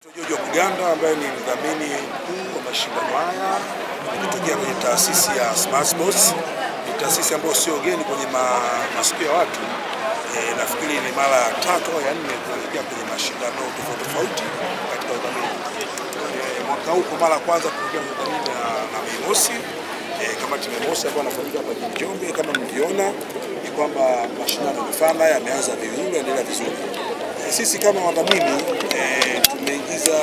George Kuganda ambaye ni mdhamini mkuu wa mashindano haya kutokea kwenye taasisi ya Smart Sports. Ni taasisi ambayo sio geni kwenye masikio ya watu. Nafikiri ni mara ya 3 au ya 4 kuelekea kwenye mashindano tofauti katika udhamini. Mwaka huu kwa mara ya kwanza kuelekea kwenye udhamini na Mei Mosi. Kama timu Mosi ambayo anafanyika hapa jijini Njombe, kama mliona ni kwamba mashindano yamefana, yameanza vizuri, yanaendelea vizuri. Sisi kama wadhamini tumeingiza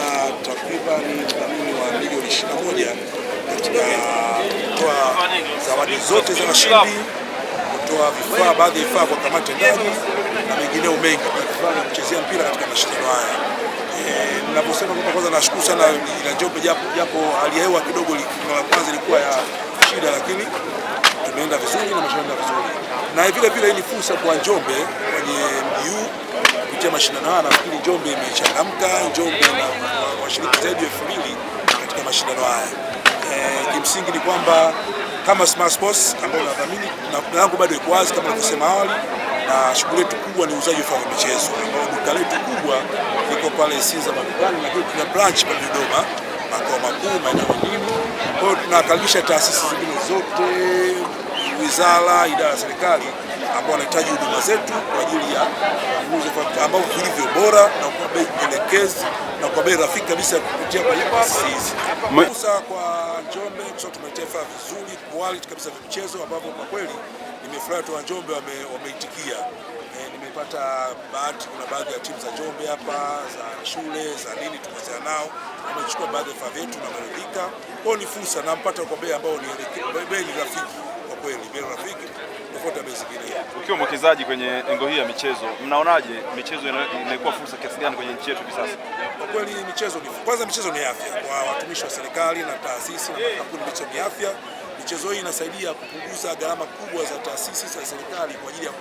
takriban udhamini wa milioni 21 katika kutoa zawadi zote za washindi, kutoa vifaa, baadhi ya vifaa kwa kamati ndani na mengineo mengi kwa kuchezea mpira katika mashindano haya. Ninaposema kwamba kwanza nashukuru sana ila Njombe, japo hali ya hewa kidogo mara kwanza ilikuwa ya shida, lakini tumeenda vizuri na mashindano vizuri. Na vile vile hii ni fursa kwa Njombe kwenye mji huu kupitia mashindano haya. Nafikiri Njombe imechangamka, Njombe na washiriki zaidi ya 2000 katika mashindano haya. Kimsingi ni kwamba kama Smart Sports ambao tunadhamini, na mlango bado iko wazi kama nilivyosema awali, na shughuli yetu kubwa ni uuzaji wa vifaa vya michezo, ambao duka letu kubwa liko pale Sinza Madukani, lakini tuna branch pale Dodoma, makao makuu, maeneo mengine. Kwa hiyo tunakaribisha taasisi zingine zote, wizara, idara ya serikali ambao wanahitaji huduma zetu kwa ajili ya ununuzi ambao vilivyo bora na kwa bei elekezi na kwa bei rafiki kabisa kupitia kwa taasisi hizi. Fursa kwa Njombe kwa sababu tumeletea vifaa vizuri, quality kabisa vya michezo ambavyo kwa kweli nimefurahi tu Njombe wameitikia. Nimepata bahati, kuna baadhi ya timu za Njombe hapa za shule za nini tumezana nao, wamechukua baadhi ya vifaa vyetu na wameridhika. Kwa ni fursa na mpata kwa bei ambao ni bei rafiki, kwa kweli bei rafiki tofauti na bei zingine. Ukiwa mwekezaji kwenye engo hii ya michezo, mnaonaje michezo inakuwa fursa kiasi gani kwenye nchi yetu hivi sasa? Kwa kweli michezo ni kwanza, michezo ni afya kwa watumishi wa serikali na taasisi na makampuni. Michezo ni afya. Michezo hii inasaidia kupunguza gharama kubwa za taasisi za serikali kwa ajili ya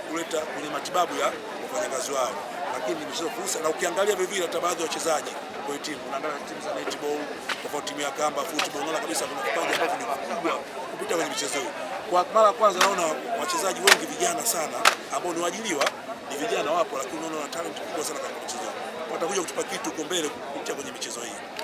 kuleta kwenye matibabu ya wafanyakazi wao, lakini ni michezo fursa. Na ukiangalia vile vile hata baadhi ya wachezaji kwa timu, unaangalia timu za netball, tofauti timu ya kamba, football, unaona kabisa kuna vipaji ambavyo ni vikubwa kupita kwenye michezo hii. Kwa mara ya kwanza naona wachezaji wengi vijana sana ambao ni waajiriwa, ni vijana wapo, lakini unaona talent kubwa sana katika michezo. Watakuja kutupa kitu huko mbele kupitia kwenye michezo hii.